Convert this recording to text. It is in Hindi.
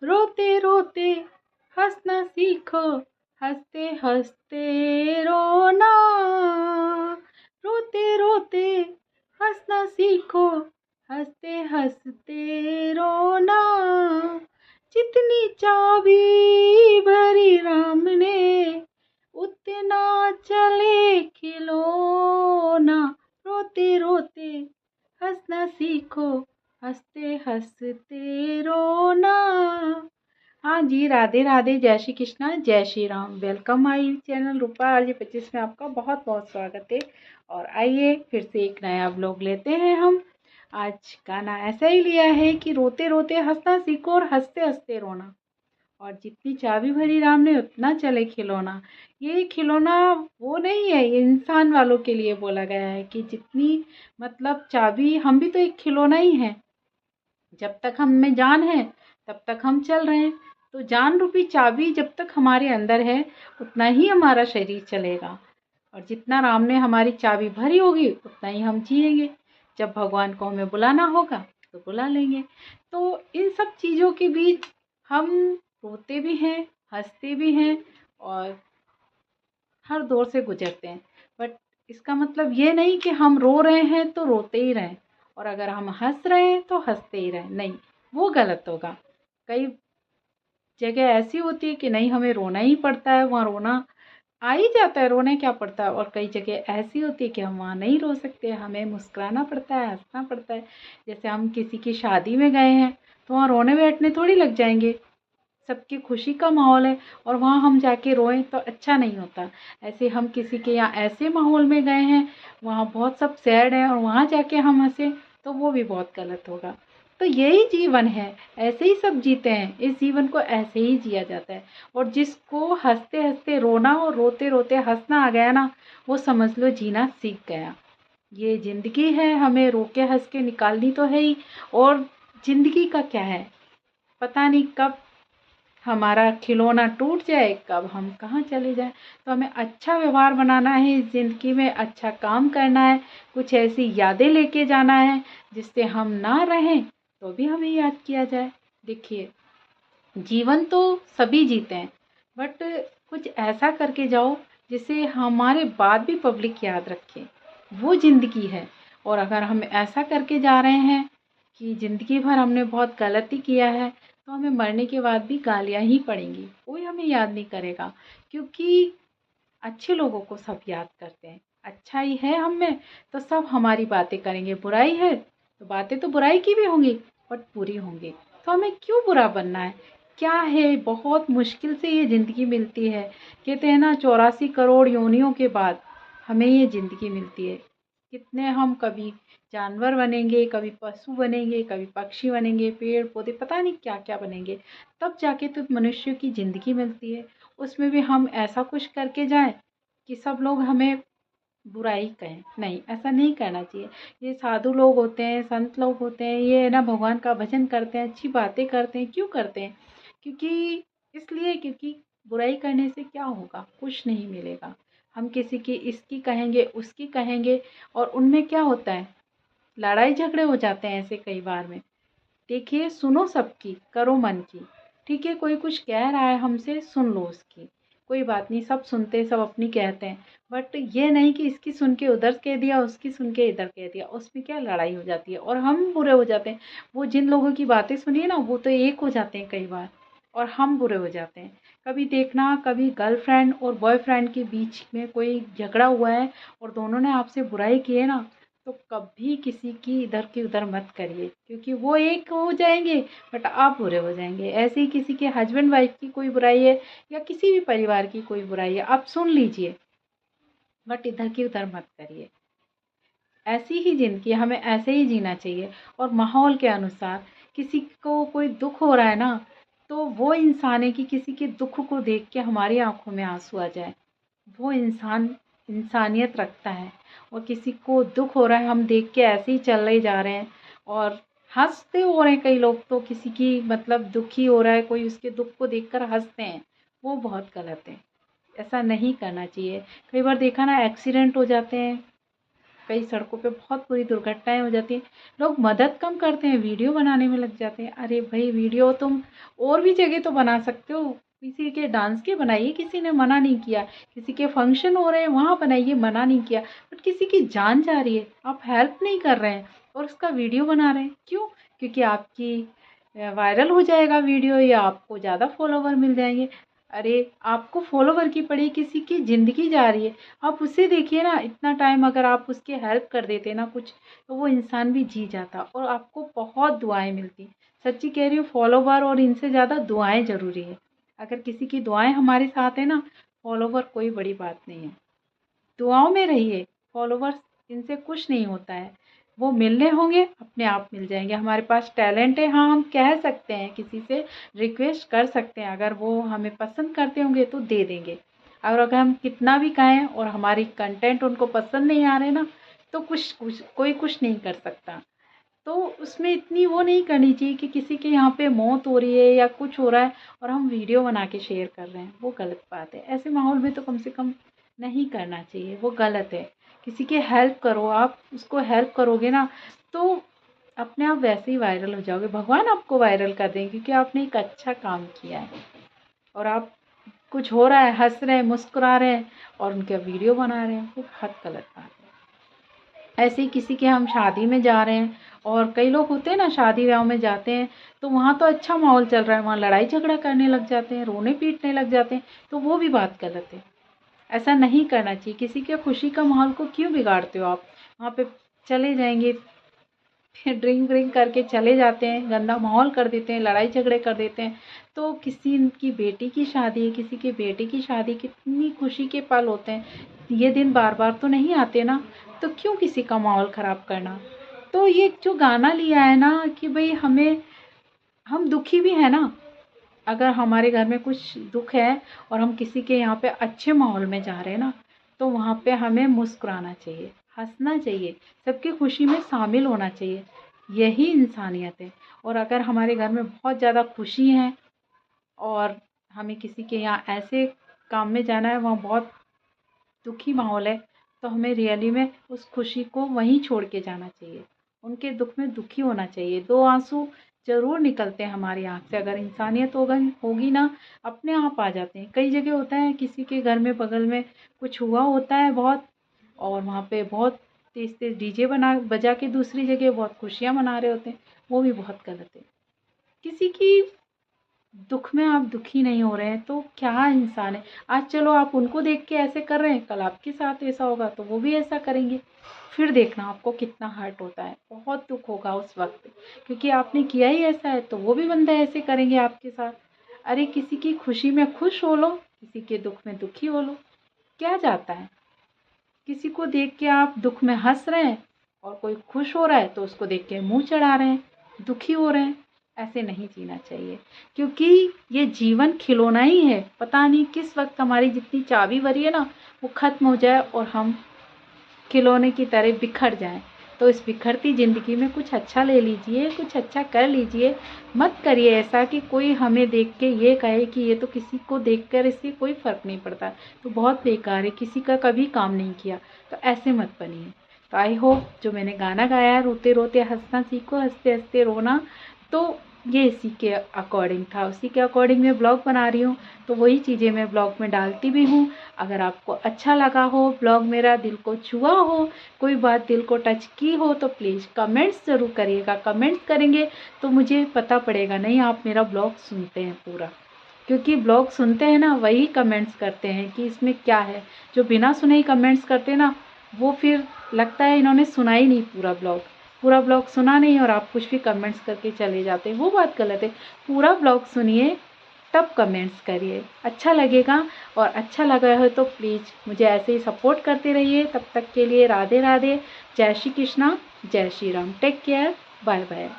रोते रोते हंसना सीखो, हंसते हंसते रोना। रोते रोते हंसना सीखो, हंसते हंसते रोना। जितनी चाबी भरी राम ने, उतना चले खिलौना। रोते रोते हंसना सीखो, हंसते हंसते रोना। हाँ जी, राधे राधे, जय श्री कृष्णा, जय Shri Ram. Welcome my channel Rupa RJ25 में आपका बहुत बहुत स्वागत है। और आइए फिर से एक नया व्लॉग लेते हैं हम। आज गाना ऐसा ही लिया है कि रोते रोते हंसना सीखो और हंसते हंसते रोना। और जितनी चाबी भरी राम ने, उतना चले खिलौना। ये खिलौना वो नहीं है, ये इंसान वालों के लिए बोला गया है कि जितनी मतलब चाबी, हम भी तो एक खिलौना ही है। जब तक हम में जान है तब तक हम चल रहे हैं। तो जान रूपी चाबी जब तक हमारे अंदर है, उतना ही हमारा शरीर चलेगा। और जितना राम ने हमारी चाबी भरी होगी, उतना ही हम जिएंगे। जब भगवान को हमें बुलाना होगा तो बुला लेंगे। तो इन सब चीज़ों के बीच हम रोते भी हैं, हंसते भी हैं और हर दौर से गुजरते हैं। बट इसका मतलब ये नहीं कि हम रो रहे हैं तो रोते ही रहें, और अगर हम हंस रहे हैं तो हंसते ही रहें। नहीं, वो गलत होगा। कई जगह ऐसी होती है कि नहीं, हमें रोना ही पड़ता है, वहाँ रोना आ ही जाता है, रोने क्या पड़ता है। और कई जगह ऐसी होती है कि हम वहाँ नहीं रो सकते, हमें मुस्कुराना पड़ता है, हंसना पड़ता है। जैसे हम किसी की शादी में गए हैं तो वहाँ रोने बैठने थोड़ी लग जाएंगे, सबकी खुशी का माहौल है और वहाँ हम जाके रोएं तो अच्छा नहीं होता। ऐसे हम किसी के यहाँ ऐसे माहौल में गए हैं, वहाँ बहुत सब सैड है और वहाँ जाके हम हंसे, तो वो भी बहुत गलत होगा। तो यही जीवन है, ऐसे ही सब जीते हैं, इस जीवन को ऐसे ही जिया जाता है। और जिसको हंसते हंसते रोना और रोते रोते हंसना आ गया ना, वो समझ लो जीना सीख गया। ये ज़िंदगी है, हमें रो के हंस के निकालनी तो है ही। और ज़िंदगी का क्या है, पता नहीं कब हमारा खिलौना टूट जाए, कब हम कहाँ चले जाएं। तो हमें अच्छा व्यवहार बनाना है इस ज़िंदगी में, अच्छा काम करना है, कुछ ऐसी यादें लेके जाना है जिससे हम ना रहें तो भी हमें याद किया जाए। देखिए, जीवन तो सभी जीते हैं, बट कुछ ऐसा करके जाओ जिससे हमारे बाद भी पब्लिक याद रखे, वो ज़िंदगी है। और अगर हम ऐसा करके जा रहे हैं कि ज़िंदगी भर हमने बहुत गलती किया है, तो हमें मरने के बाद भी गालियाँ ही पड़ेंगी, कोई हमें याद नहीं करेगा। क्योंकि अच्छे लोगों को सब याद करते हैं, अच्छा ही है हम में तो सब हमारी बातें करेंगे, बुराई है तो बातें तो बुराई की भी होंगी बट पूरी होंगी। तो हमें क्यों बुरा बनना है? क्या है, बहुत मुश्किल से ये ज़िंदगी मिलती है। कहते हैं ना, 84 करोड़ योनियों के बाद हमें ये ज़िंदगी मिलती है। कितने हम कभी जानवर बनेंगे, कभी पशु बनेंगे, कभी पक्षी बनेंगे, पेड़ पौधे, पता नहीं क्या क्या बनेंगे, तब जाके तो मनुष्य की ज़िंदगी मिलती है। उसमें भी हम ऐसा कुछ करके जाएं कि सब लोग हमें बुराई कहें, नहीं, ऐसा नहीं करना चाहिए। ये साधु लोग होते हैं, संत लोग होते हैं, ये ना भगवान का भजन करते हैं, अच्छी बातें करते हैं। क्यों करते हैं? क्योंकि इसलिए, क्योंकि बुराई करने से क्या होगा, कुछ नहीं मिलेगा। हम किसी की इसकी कहेंगे, उसकी कहेंगे, और उनमें क्या होता है, लड़ाई झगड़े हो जाते हैं ऐसे कई बार में। देखिए, सुनो सबकी, करो मन की। ठीक है, कोई कुछ कह रहा है हमसे, सुन लो उसकी, कोई बात नहीं, सब सुनते हैं, सब अपनी कहते हैं। बट ये नहीं कि इसकी सुन के उधर कह दिया, उसकी सुन के इधर कह दिया, उसमें क्या लड़ाई हो जाती है और हम बुरे हो जाते हैं। वो जिन लोगों की बातें सुनिए ना, वो तो एक हो जाते हैं कई बार, और हम बुरे हो जाते हैं। कभी देखना, कभी गर्लफ्रेंड और बॉयफ्रेंड के बीच में कोई झगड़ा हुआ है और दोनों ने आपसे बुराई की है ना, तो कभी किसी की इधर की उधर मत करिए, क्योंकि वो एक हो जाएंगे बट आप बुरे हो जाएंगे। ऐसे ही किसी के हस्बैंड वाइफ की कोई बुराई है या किसी भी परिवार की कोई बुराई है, आप सुन लीजिए बट इधर की उधर मत करिए। ऐसी ही ज़िंदगी, हमें ऐसे ही जीना चाहिए। और माहौल के अनुसार, किसी को कोई दुख हो रहा है ना, तो वो इंसान है कि किसी के दुख को देख के हमारी आंखों में आंसू आ जाए, वो इंसान इंसानियत रखता है। और किसी को दुख हो रहा है, हम देख के ऐसे ही चल रहे जा रहे हैं और हंसते हो रहे हैं। कई लोग तो किसी की मतलब दुखी हो रहा है कोई, उसके दुख को देखकर हंसते हैं, वो बहुत गलत है। ऐसा नहीं करना चाहिए। कई बार देखा ना, एक्सीडेंट हो जाते हैं कई सड़कों पे बहुत बुरी दुर्घटनाएं हो जाती हैं। लोग मदद कम करते हैं, वीडियो बनाने में लग जाते हैं। अरे भाई, वीडियो तुम और भी जगह तो बना सकते हो, किसी के डांस के बनाइए, किसी ने मना नहीं किया। किसी के फंक्शन हो रहे हैं वहाँ बनाइए, मना नहीं किया। बट किसी की जान जा रही है, आप हेल्प नहीं कर रहे हैं और उसका वीडियो बना रहे हैं, क्यों? क्योंकि आपकी वायरल हो जाएगा वीडियो या आपको ज़्यादा फॉलोवर मिल जाएंगे। अरे आपको फॉलोवर की पड़ी, किसी की ज़िंदगी जा रही है, आप उसे देखिए ना। इतना टाइम अगर आप उसके हेल्प कर देते ना कुछ, तो वो इंसान भी जी जाता और आपको बहुत दुआएं मिलती। सच्ची कह रही हूँ, फॉलोवर और इनसे ज़्यादा दुआएं ज़रूरी है। अगर किसी की दुआएं हमारे साथ है ना, फॉलोवर कोई बड़ी बात नहीं है। दुआओं में रहिए, फॉलोवर्स इनसे कुछ नहीं होता है। वो मिलने होंगे, अपने आप मिल जाएंगे। हमारे पास टैलेंट है, हाँ हम कह सकते हैं, किसी से रिक्वेस्ट कर सकते हैं, अगर वो हमें पसंद करते होंगे तो दे देंगे। और अगर हम कितना भी कहें और हमारी कंटेंट उनको पसंद नहीं आ रहे ना, तो कोई कुछ नहीं कर सकता। तो उसमें इतनी वो नहीं करनी चाहिए कि किसी के यहाँ पे मौत हो रही है या कुछ हो रहा है और हम वीडियो बना के शेयर कर रहे हैं, वो गलत बात है। ऐसे माहौल में तो कम से कम नहीं करना चाहिए, वो गलत है। किसी की हेल्प करो, आप उसको हेल्प करोगे ना, तो अपने आप वैसे ही वायरल हो जाओगे। भगवान आपको वायरल कर देंगे क्योंकि आपने एक अच्छा काम किया है। और आप कुछ हो रहा है, हंस रहे हैं, मुस्कुरा रहे हैं और उनका वीडियो बना रहे हैं, वो बहुत गलत बात है। ऐसे ही किसी के हम शादी में जा रहे हैं, और कई लोग होते हैं ना, शादी ब्याह में जाते हैं तो वहाँ तो अच्छा माहौल चल रहा है, वहाँ लड़ाई झगड़ा करने लग जाते हैं, रोने पीटने लग जाते हैं, तो वो भी बात गलत है। ऐसा नहीं करना चाहिए। किसी के खुशी का माहौल को क्यों बिगाड़ते हो आप? वहाँ पे चले जाएंगे, फिर ड्रिंक व्रिंक करके चले जाते हैं, गंदा माहौल कर देते हैं, लड़ाई झगड़े कर देते हैं। तो किसी की बेटी की शादी है, किसी के बेटे की शादी, कितनी खुशी के पल होते हैं, ये दिन बार बार तो नहीं आते ना, तो क्यों किसी का माहौल ख़राब करना? तो ये जो गाना लिया है ना कि भाई हम दुखी भी हैं ना, अगर हमारे घर में कुछ दुख है और हम किसी के यहाँ पे अच्छे माहौल में जा रहे हैं ना, तो वहाँ पे हमें मुस्कुराना चाहिए, हंसना चाहिए, सबकी खुशी में शामिल होना चाहिए। यही इंसानियत है। और अगर हमारे घर में बहुत ज़्यादा खुशी है और हमें किसी के यहाँ ऐसे काम में जाना है, वहाँ बहुत दुखी माहौल है, तो हमें रियली में उस खुशी को वहीं छोड़ के जाना चाहिए। उनके दुख में दुखी होना चाहिए। 2 आँसू ज़रूर निकलते हैं हमारी आँख से, अगर इंसानियत होगी ना, अपने आप आ जाते हैं। कई जगह होता है, किसी के घर में बगल में कुछ हुआ होता है बहुत, और वहाँ पे बहुत तेज़-तेज़ डीजे बजा के दूसरी जगह बहुत खुशियाँ मना रहे होते हैं, वो भी बहुत गलत है। किसी की दुख में आप दुखी नहीं हो रहे हैं तो क्या इंसान है? आज चलो आप उनको देख के ऐसे कर रहे हैं, कल आपके साथ ऐसा होगा तो वो भी ऐसा करेंगे। फिर देखना आपको कितना हर्ट होता है, बहुत दुख होगा उस वक्त, क्योंकि आपने किया ही ऐसा है तो वो भी बंदा ऐसे करेंगे आपके साथ। अरे किसी की खुशी में खुश हो लो, किसी के दुख में दुखी हो लो, क्या जाता है? किसी को देख के आप दुख में हंस रहे हैं और कोई खुश हो रहा है तो उसको देख के मुंह चढ़ा रहे हैं, दुखी हो रहे हैं। ऐसे नहीं जीना चाहिए, क्योंकि ये जीवन खिलौना ही है। पता नहीं किस वक्त हमारी जितनी चाबी भरी है ना, वो ख़त्म हो जाए और हम खिलौने की तरह बिखर जाएं। तो इस बिखरती ज़िंदगी में कुछ अच्छा ले लीजिए, कुछ अच्छा कर लीजिए। मत करिए ऐसा कि कोई हमें देख के ये कहे कि ये तो किसी को देखकर इससे कोई फ़र्क नहीं पड़ता, तो बहुत बेकार है, किसी का कभी काम नहीं किया। तो ऐसे मत बनिए। तो आई होप जो मैंने गाना गाया है, रोते रोते हंसना सीखो, हंसते हंसते रोना, तो ये इसी के अकॉर्डिंग था, उसी के अकॉर्डिंग मैं ब्लॉग बना रही हूँ। तो वही चीज़ें मैं ब्लॉग में डालती भी हूँ। अगर आपको अच्छा लगा हो, ब्लॉग मेरा दिल को छुआ हो, कोई बात दिल को टच की हो, तो प्लीज़ कमेंट्स ज़रूर करिएगा। कमेंट्स करेंगे तो मुझे पता पड़ेगा, नहीं आप मेरा ब्लॉग सुनते हैं पूरा। क्योंकि ब्लॉग सुनते हैं ना, वही कमेंट्स करते हैं कि इसमें क्या है। जो बिना सुने ही कमेंट्स करते हैं ना, वो फिर लगता है इन्होंने सुना ही नहीं पूरा ब्लॉग सुना नहीं, और आप कुछ भी कमेंट्स करके चले जाते हैं, वो बात गलत है। पूरा ब्लॉग सुनिए, तब कमेंट्स करिए, अच्छा लगेगा। और अच्छा लगा हो तो प्लीज़ मुझे ऐसे ही सपोर्ट करते रहिए। तब तक के लिए राधे राधे, जय श्री कृष्णा, जय Shri Ram, take care, bye bye.